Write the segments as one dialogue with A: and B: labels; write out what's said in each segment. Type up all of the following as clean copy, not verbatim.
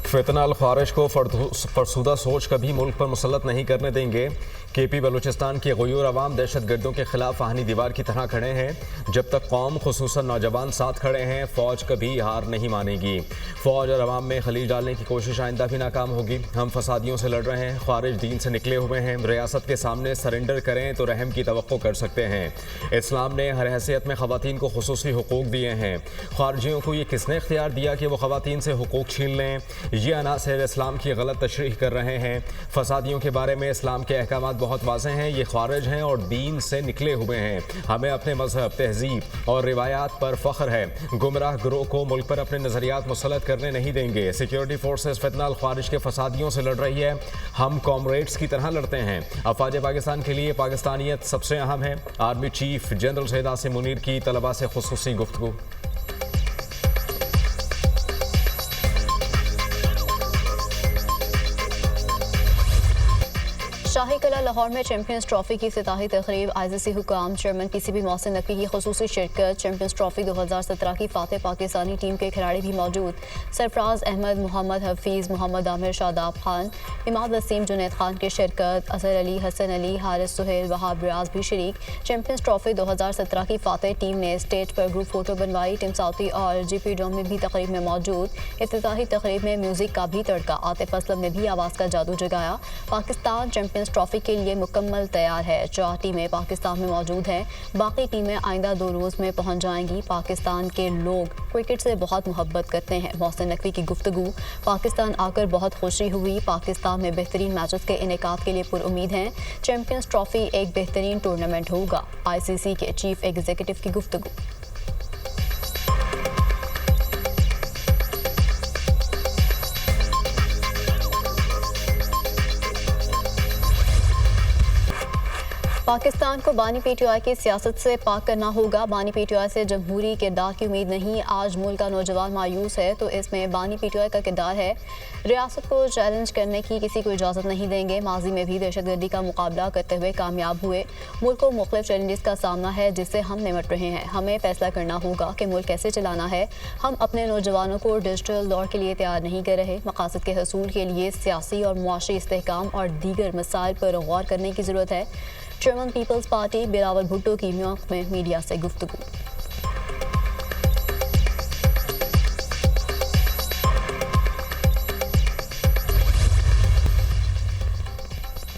A: फितना अल ख्वारिश को फरसुदा सोच कभी मुल्क पर मुसल्लत नहीं करने देंगे। केपी बलूचिस्तान के गयूर अवाम दहशत गर्दों के खिलाफ आहनी दीवार की तरह खड़े हैं। जब तक कौम खुसूसन नौजवान साथ खड़े हैं, फ़ौज कभी हार नहीं मानेगी। फ़ौज और अवाम में खलीज डालने की कोशिश आइंदा भी नाकाम होगी। हम फसादियों से लड़ रहे हैं, ख्वारिज दीन से निकले हुए हैं। रियासत के सामने सरेंडर करें तो रहम की तवक्को कर सकते हैं। इस्लाम ने हर हैसियत में ख़वातीन को खुसूसी हुकूक दिए हैं। ख्वारिजियों को ये किसने इख्तियार दिया कि वो ख़वातीन से हुकूक छीन लें? ये अनासर इस्लाम की गलत तशरीह कर रहे हैं। फसादियों के बारे में इस्लाम के अहकामात बहुत वाज़ेह हैं। ये ख्वारिज हैं और दीन से निकले हुए हैं। हमें अपने मजहब, तहजीब और रिवायात पर फ़ख्र है। गुमराह गिरोह को मुल्क पर अपने नज़रियात मुसल्लत करने नहीं देंगे। सिक्योरिटी फोर्सेस फितना अल ख्वारिज के फसादियों से लड़ रही है। हम कॉमरेड्स की तरह लड़ते हैं। अफवाज पाकिस्तान के लिए पाकिस्तानियत सबसे अहम है। Army chief general Syed Asim Munir की तलबा से खुसूसी गुफ्तगू।
B: शाही कला लाहौर में चैंपियंस ट्रॉफी की इफ्तिताही तकरीब, ICC हुकाम, चेयरमैन PCB मोहसिन नकवी की खुसूसी शिरकत। चैंपियंस ट्रॉफी 2017 की फातेह पाकिस्तानी टीम के खिलाड़ी भी मौजूद। सरफराज अहमद, मोहम्मद हफीज़, मोहम्मद आमिर, शादाब खान, इमाद वसीम, जुनैद खान की शिरकत। असर अली, हसन अली, हारिस सुहेल, वहाब रियाज भी शरीक। चैंपियंस ट्रॉफी 2017 की फातेह टीम ने स्टेज पर ग्रुप फोटो बनवाई। टिम साउथी और GP डोम में भी तकरीब में मौजूद। इफ्तिताही तकरीब में म्यूजिक का भी तड़का। आतिफ असलम ने भी आवाज़ का जादू जगाया। पाकिस्तान चैंपियंस ट्रॉफी के लिए मुकम्मल तैयार है। 4 टीमें पाकिस्तान में मौजूद हैं। बाकी टीमें आइंदा 2 रोज़ में पहुंच जाएंगी। पाकिस्तान के लोग क्रिकेट से बहुत मोहब्बत करते हैं। मोहसिन नकवी की गुफ्तगू। पाकिस्तान आकर बहुत खुशी हुई। पाकिस्तान में बेहतरीन मैचेस के इनेकाद के लिए पुरुमीद हैं। चैंपियंस ट्रॉफी एक बेहतरीन टूर्नामेंट होगा। ICC के चीफ एग्जीक्यूटिव की गुफ्तगू। पाकिस्तान को बानी PTI की सियासत से पाक करना होगा। बानी PTI से जमहूरी किरदार की उम्मीद नहीं। आज मुल्क का नौजवान मायूस है तो इसमें बानी PTI का किरदार है। रियासत को चैलेंज करने की किसी को इजाज़त नहीं देंगे। माजी में भी दहशतगर्दी का मुकाबला करते हुए कामयाब हुए। मुल्क को मुख्तलिफ चैलेंजेस का सामना है जिससे हम निमट रहे हैं। हमें फैसला करना होगा कि मुल्क कैसे चलाना है। हम अपने नौजवानों को डिजिटल दौर के लिए तैयार नहीं कर रहे। मकासद के हसूल के लिए सियासी और मुआशी इस्तेहकाम और दीगर मसाइल पर गौर करने की ज़रूरत है। Chairman People's Party Bilawal Bhutto की न्यूयॉर्क में मीडिया से गुफ्तगू।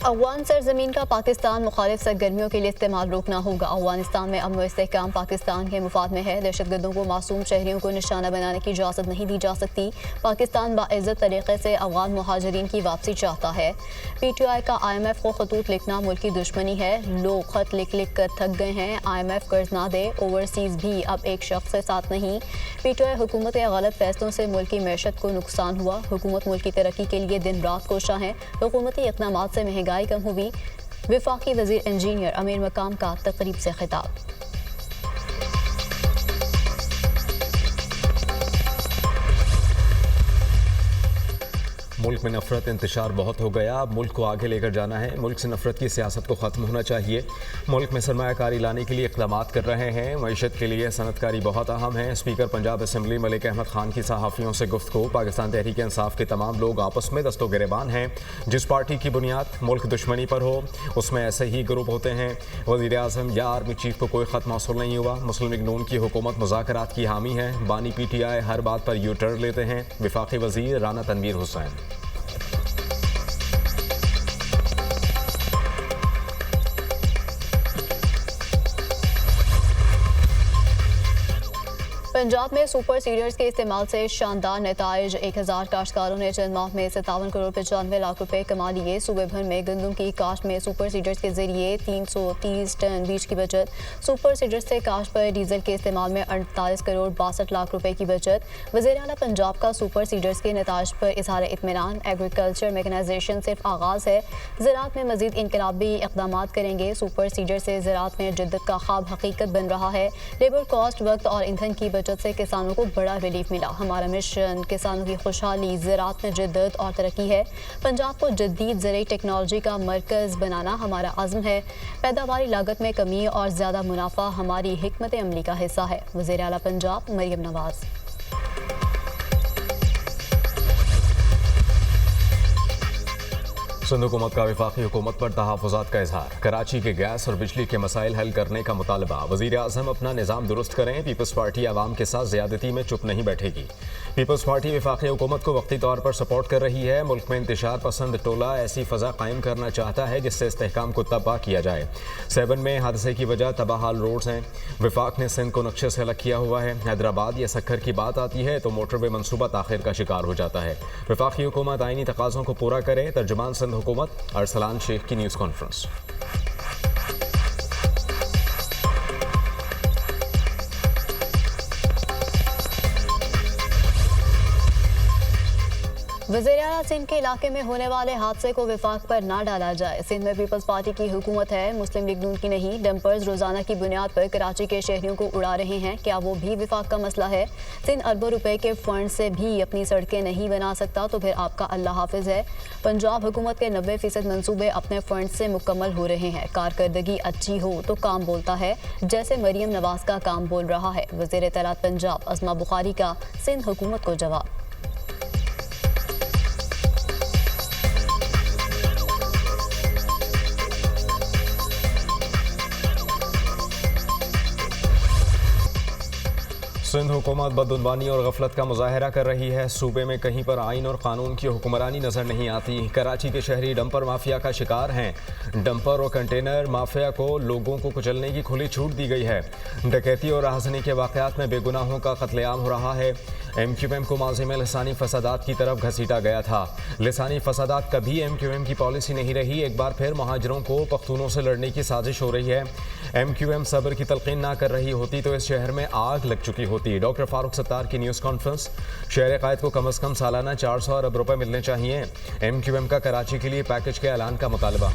B: अफगान सरजमीन का पाकिस्तान मुखालिफ सरगर्मियों के लिए इस्तेमाल रोकना होगा। अफगानिस्तान में अमन व इस्तेहकाम पाकिस्तान के मुफाद में है। दहशतगर्दों को मासूम शहरियों को निशाना बनाने की इजाज़त नहीं दी जा सकती। पाकिस्तान बाइज़्ज़त तरीके से अफगान मुहाजिरीन की वापसी चाहता है। PTI का IMF को खतूत लिखना मुल्क की दुश्मनी है। लोग खत लिख लिख कर थक गए हैं। IMF कर्ज ना दे। ओवरसीज़ भी अब एक शख्स से साथ नहीं। PTI हुकूमत के गलत फैसलों से मुल्क की मैशत को नुकसान हुआ। हुकूमत मुल्क की तरक्की के लिए दिन रात कोशा है। हुकूमती इक़दामात से महंगाई कम हुई। विफाकी वज़ीर इंजीनियर अमीर मकाम का तकरीब से खिताब।
A: मुल्क में नफरत इंतशार बहुत हो गया। अब मुल्क को आगे लेकर जाना है। मुल्क से नफरत की सियासत को ख़त्म होना चाहिए। मुल्क में सरमायाकारी लाने के लिए इक़दामात कर रहे हैं। मईशत के लिए सनतकारी बहुत अहम है। स्पीकर पंजाब असम्बली मलिक अहमद खान की सहाफ़ियों से गुफ्तगू। पाकिस्तान तहरीक इंसाफ के तमाम लोग आपस में दस्तो गिरेबान हैं। जिस पार्टी की बुनियाद मुल्क दुश्मनी पर हो उसमें ऐसे ही ग्रुप होते हैं। वज़ीर आज़म या आर्मी चीफ को कोई ख़त मौसूल नहीं हुआ। मुस्लिम लीग नून की हुकूमत मुज़ाकरात की हामी है। बानी PTI हर बात पर यू टर्न लेते हैं। विफाकी वज़ीर राना तनवीर हुसैन।
B: पंजाब में सुपर सीडर्स के इस्तेमाल से शानदार नताइज। 1000 काश्तकारों ने चंद माह में 57 करोड़ 95 लाख रुपए कमा लिए। सूबे भर में गंदम की काश्त में सुपर सीडर्स के जरिए 330 टन बीज की बचत। सुपर सीडर्स से काश्त पर डीजल के इस्तेमाल में 48 करोड़ 62 लाख रुपए की बचत। वज़ीर आला पंजाब का सुपर सीडर्स के नताइज पर इज़हार इत्मीनान। एग्रीकल्चर मैकेनाइजेशन सिर्फ आगाज़ है। ज़राअत में मज़ीद इनकलाबी इक़दाम करेंगे। सुपर सीडर से ज़राअत में जद्दत का ख्वाब हकीकत बन रहा है। लेबर कॉस्ट, वक्त और ईंधन की बचत से किसानों को बड़ा रिलीफ मिला। हमारा मिशन किसानों की खुशहाली, ज़राअत में जद्दत और तरक्की है। पंजाब को जदीद ज़राई टेक्नोलॉजी का मरकज़ बनाना हमारा आज़म है। पैदावारी लागत में कमी और ज़्यादा मुनाफा हमारी हिकमत अमली का हिस्सा है। वज़ीर आला पंजाब मरियम नवाज़।
A: सिंध हुकूमत का वफाकी हुकूमत पर तहफ़्फ़ुज़ात का इजहार। कराची के गैस और बिजली के मसाइल हल करने का मुतालबा। वज़ीर आज़म अपना निज़ाम दुरुस्त करें। पीपल्स पार्टी आवाम के साथ ज़्यादती में चुप नहीं बैठेगी। पीपल्स पार्टी वफाकी हुकूमत को वक्ती तौर पर सपोर्ट कर रही है। मुल्क में इंतशार पसंद टोला ऐसी फ़ज़ा कायम करना चाहता है जिससे इस्तेहकाम को तबाह किया जाए। 7 में हादसे की वजह तबाहाल रोड्स हैं। वफाक ने सिंध को नक्शे से अलग किया हुआ है। हैदराबाद या सक्खर की बात आती है तो मोटरवे मनसूबा ताख़िर का शिकार हो जाता है। वफाकी हुकूमत आइनी तकाज़ों को पूरा करे। तर्जुमान सिंध हुकूमत अरसलान शेख की न्यूज़ कॉन्फ्रेंस।
B: वज़ीर-ए-आला सिंध के इलाके में होने वाले हादसे को विफाक पर ना डाला जाए। सिंध में पीपल्स पार्टी की हुकूमत है, मुस्लिम लीग नून की नहीं। डंपर्स रोजाना की बुनियाद पर कराची के शहरियों को उड़ा रहे हैं, क्या वो भी विफाक का मसला है? सिंध अरबों रुपए के फंड से भी अपनी सड़कें नहीं बना सकता तो फिर आपका अल्लाह हाफिज है। पंजाब हुकूमत के 90% मनसूबे अपने फंड से मुकम्मल हो रहे हैं। कारकर्दगी अच्छी हो तो काम बोलता है, जैसे मरियम नवाज का काम बोल रहा है। वज़ीर इत्तलात पंजाब अस्मा बुखारी का सिंध हुकूमत को जवाब।
A: सिंध हुकूमत बदउनवानी और गफलत का मुजाहरा कर रही है। सूबे में कहीं पर आइन और कानून की हुक्मरानी नजर नहीं आती। कराची के शहरी डंपर माफिया का शिकार हैं। डंपर और कंटेनर माफिया को लोगों को कुचलने की खुली छूट दी गई है। डकैती और राहजनी के वाकयात में बेगुनाहों का कत्लेआम हो रहा है। MQM को माजी में लिसानी फसादात की तरफ घसीटा गया था। लिसानी फसादात कभी MQM की पॉलिसी नहीं रही। एक बार फिर महाजरों को पख्तूनों से लड़ने की साजिश हो रही है। MQM सब्र की तलकीन ना कर रही होती तो इस शहर में आग लग चुकी होती। डॉक्टर फारूक सत्तार की न्यूज़ कॉन्फ्रेंस। शहर कायद को कम अज़ कम सालाना 400 अरब रुपए मिलने चाहिए। MQM का कराची के लिए पैकेज के ऐलान का मुतालबा।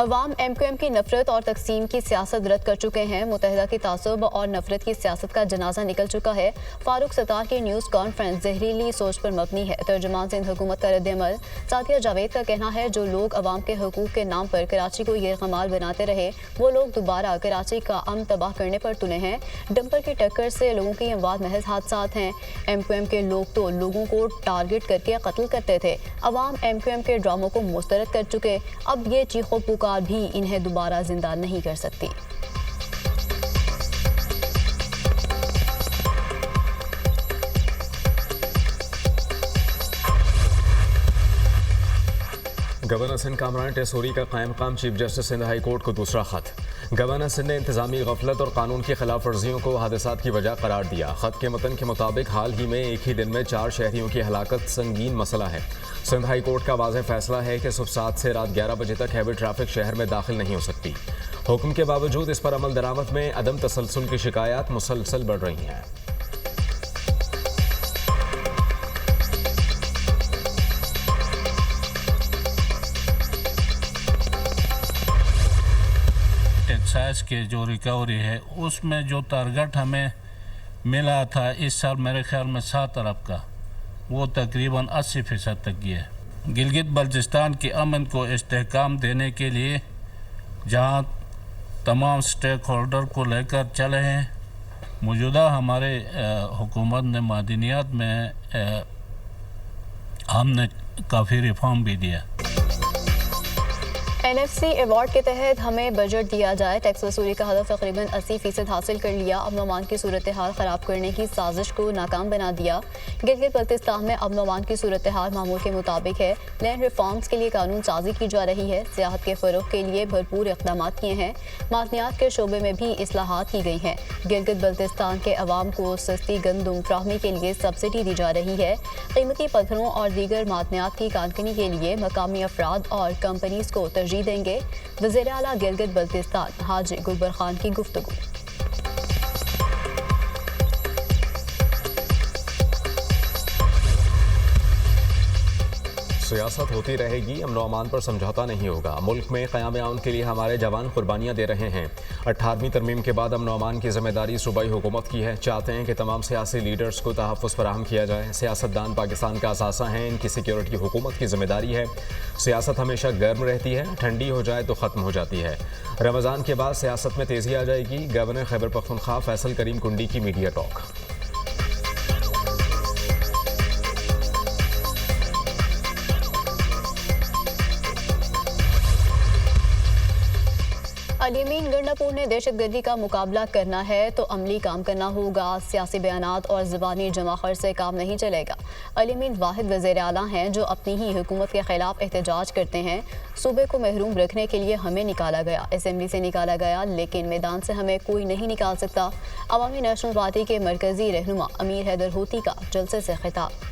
B: अवाम MQM की नफरत और तकसीम की सियासत रद्द कर चुके हैं। मुतहदा की तासुब और नफरत की सियासत का जनाजा निकल चुका है। फारूक सत्तार की न्यूज़ कॉन्फ्रेंस जहरीली सोच पर मबनी है। तर्जुमान सिंध हुकूमत का रद्द-ए-अमल। साथिया जावेद का कहना है, जो लोग अवाम के हकूक़ के नाम पर कराची को यरगमाल बनाते रहे, वो लोग दोबारा कराची का अमन तबाह करने पर तुले हैं। डंपर की टक्कर से लोगों की अमवात महज हादसात हैं। MQM के लोग तो लोगों को टारगेट करके कत्ल करते थे। अवाम MQM के ड्रामों को मुस्तरद कर चुके। अब ये चीखो पुकार भी इन्हें दोबारा जिंदा नहीं कर सकती।
A: गवर्नर सिंध कामरान टेसोरी का कायम काम chief justice Sindh high court को दूसरा खत। गवर्नर सिंध ने इंतजामी गफलत और कानून की खिलाफ वर्जियों को हादसात की वजह करार दिया। खत के मतन के मुताबिक हाल ही में एक ही दिन में 4 शहरियों की हलाकत संगीन मसला है। सिंध हाई कोर्ट का वाज़ेह फैसला है कि सुबह 7 से रात 11 बजे तक हैवी ट्रैफिक शहर में दाखिल नहीं हो सकती। हुक्म के बावजूद इस पर अमल दरामद में अदम तसलसल की शिकायत मुसलसल बढ़ रही हैं।
C: एक्साइज के जो रिकवरी है उसमें जो टारगेट हमें मिला था इस साल मेरे ख्याल में 7 अरब का, वो तकरीबन 80% तक गया है। गिलगित बल्चिस्तान के अमन को इस्तेहकाम देने के लिए जहां तमाम स्टेक होल्डर को लेकर चले हैं, मौजूदा हमारे हुकूमत ने मादनियात में हमने काफ़ी रिफॉर्म भी दिया।
B: NFC अवार्ड के तहत हमें बजट दिया जाए। टैक्स वसूली का हदफ तकरीबन 80% हासिल कर लिया। अमन अमान की सूरत हाल ख़राब करने की साजिश को नाकाम बना दिया। गिलगित बल्तिस्तान में अमन अमान की सूरत हाल मामूल के मुताबिक है। लैंड रिफॉर्म्स के लिए कानून साजी की जा रही है। सियाहत के फ़रोग के लिए भरपूर इक़दाम किए हैं। मादनियात के शोबे में भी इस्लाहात की गई हैं। गिलगित बल्तिस्तान के अवाम को सस्ती गंदम फ्राहमी के लिए सब्सिडी दी जा रही है। कीमती पत्थरों और दीगर मादनियात की कानकनी के लिए मकामी अफराद और कंपनीज को तरजीह देंगे। वज़ीर आला गिलगित बल्तिस्तान हाजी गुलबर खान की गुफ्तगू।
A: सियासत होती रहेगी, अमन अमान पर समझौता नहीं होगा। मुल्क में क़याम अमन के लिए हमारे जवान कुर्बानियाँ दे रहे हैं। 18वीं तरमीम के बाद अमन अमान की जिम्मेदारी सूबाई हुकूमत की है। चाहते हैं कि तमाम सियासी लीडर्स को तहफ़्फ़ुज़ फराहम किया जाए। सियासतदान पाकिस्तान का असासा हैं, इनकी सिक्योरिटी हुकूमत की जिम्मेदारी है। सियासत हमेशा गर्म रहती है, ठंडी हो जाए तो ख़त्म हो जाती है। रमज़ान के बाद सियासत में तेज़ी आ जाएगी। गवर्नर खैबर पख्तूनख्वा फैसल करीम कुंडी की मीडिया टॉक।
B: अलीमीन गंडापुर ने दहशतगर्दी का मुकाबला करना है तो अमली काम करना होगा, सियासी बयानात और ज़बानी जमाखर से काम नहीं चलेगा। अलीमीन वाहिद वज़ीर आला हैं जो अपनी ही हुकूमत के खिलाफ एहतजाज करते हैं। सूबे को महरूम रखने के लिए हमें निकाला गया, असेंबली से निकाला गया, लेकिन मैदान से हमें कोई नहीं निकाल सकता। अवामी नेशनल पार्टी के मरकजी रहनुमा अमीर हैदर होती का जलसे से खिताब।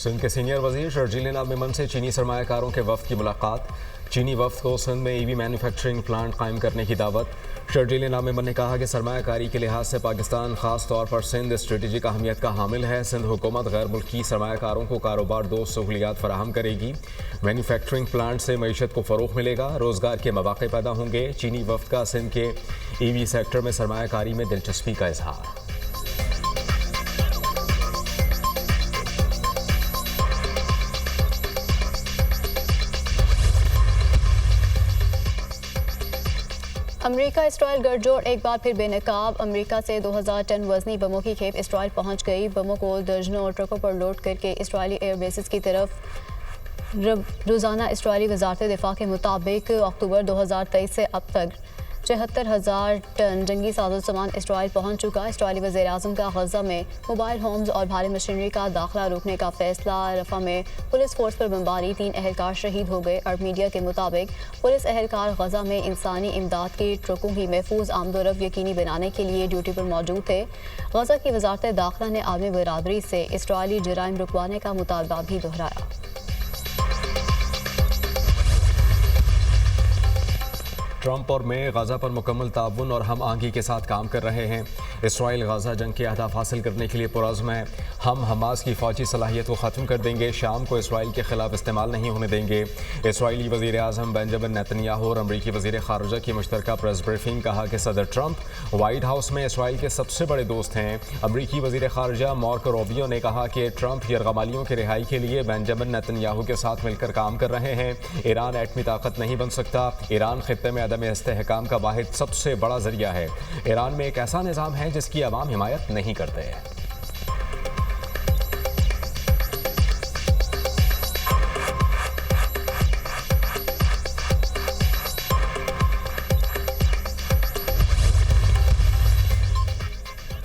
A: सिंध के सीनियर वजीर शर्जील नाल मेमन से चीनी सरमायाकारों के वफ्द की मुलाकात। चीनी वफ्द को सिंध में ईवी मैन्युफैक्चरिंग प्लांट कायम करने की दावत। शर्जील नाल मेमन ने कहा कि सरमायाकारी के लिहाज से पाकिस्तान खास तौर पर सिंध स्ट्रेटेजिक अहमियत का हामिल है। सिंध हुकूमत गैर मुल्की सरमायाकारों को कारोबार दोस्त सहूलियात फराहम करेगी। मैन्युफैक्चरिंग प्लांट से मईशत को फ़रोग़ मिलेगा, रोज़गार के मौक़े पैदा होंगे। चीनी वफ्द का सिंध के ईवी सेक्टर में सरमायाकारी में दिलचस्पी का इजहार।
B: अमेरिका इसराइल गठजोड़ एक बार फिर बेनकाब। अमेरिका से 2000 टन वजनी बमों की खेप इसराइल पहुंच गई। बमों को दर्जनों ट्रकों पर लोड करके इसराइली एयरबेसेस की तरफ रोज़ाना। इसराइली वजारत दिफा के मुताबिक अक्टूबर 2023 से अब तक 74,000 टन जंगी साजो सामान इसराइल पहुंच चुका। इसराइली वज़ीर आज़म का गजा में मोबाइल होम्स और भारी मशीनरी का दाखिला रोकने का फैसला। रफा में पुलिस फोर्स पर बमबारी, 3 अहलकार शहीद हो गए। अरब मीडिया के मुताबिक पुलिस अहलकार गजा में इंसानी इमदाद की ट्रकों की महफूज आमदोरफ्त यकीनी बनाने के लिए ड्यूटी पर मौजूद थे। गजा की वजारत दाखिला ने आलमी बरादरी से इसराइली जराइम रुकवाने का मुतालबा भी दोहराया।
A: ट्रंप और मे गाज़ा पर मुकम्मल ताउन और हम आहंगी के साथ काम कर रहे हैं। इसराइल गाज़ा जंग के अहदाफ हासिल करने के लिए पुरज़्म है। हम हमास की फ़ौजी सलाहियत को ख़त्म कर देंगे। शाम को इसराइल के खिलाफ इस्तेमाल नहीं होने देंगे। इसराइली वज़ीर आज़म बेंजामिन नेतन्याहू और अमरीकी वज़ीर ख़ारिजा की मुश्तरका प्रेस ब्रीफिंग। कहा कि सदर ट्रंप वाइट हाउस में इसराइल के सबसे बड़े दोस्त हैं। अमरीकी वज़ीर ख़ारिजा मार्को रूबियो ने कहा कि ट्रंप यरगमालियों की रिहाई के लिए बेंजामिन नेतन्याहू के साथ मिलकर काम कर रहे हैं। ईरान एटमी ताकत नहीं बन सकता। ईरान खित्ते में में इस्तेहकाम का वाहिद सबसे बड़ा जरिया है। ईरान में एक ऐसा निज़ाम है जिसकी अवाम हिमायत नहीं करते।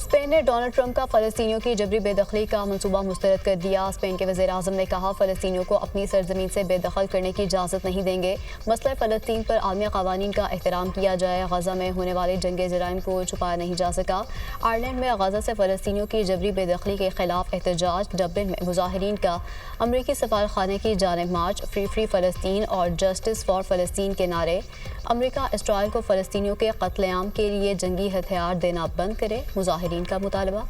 B: स्पेन ने डोनाल्ड ट्रंप का फ़लस्तीनियों की जबरी बेदखली का मंसूबा मुस्तरद कर दिया। स्पेन के वज़ीर आज़म ने कहा फ़लस्तीनियों को अपनी सरजमीन से बेदखल करने की इजाज़त नहीं देंगे। मसला फ़लस्तीन पर आलमी क़वानीन का एहतराम किया जाए। गज़ा में होने वाले जंगे जराइम को छुपाया नहीं जा सका। आयरलैंड में गज़ा से फ़लस्तीनियों की जबरी बेदखली के खिलाफ एहतजाज। डब्लिन में मुजाहिरीन का अमरीकी सफारखाने की जानिब मार्च। फ्री फ़लस्तीन और जस्टिस फ़ॉर फ़लस्तीन के नारे। अमरीका इसराइल को फ़लस्तीनियों के कत्लेआम के लिए जंगी हथियार देना बंद करे, मुजाहिरीन का मुतालबा।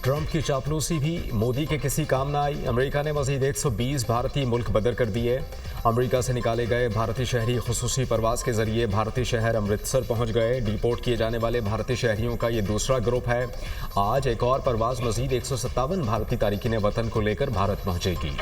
A: ट्रंप की चापलूसी भी मोदी के किसी काम ना आई। अमेरिका ने मज़ीद 120 भारतीय मुल्क बदर कर दिए। अमेरिका से निकाले गए भारतीय शहरी खुसूसी परवाज़ के जरिए भारतीय शहर अमृतसर पहुंच गए। डिपोर्ट किए जाने वाले भारतीय शहरियों का ये दूसरा ग्रुप है। आज एक और परवाज़ मज़ीद 157 भारतीय तारिकीन वतन को लेकर भारत पहुंचेगी।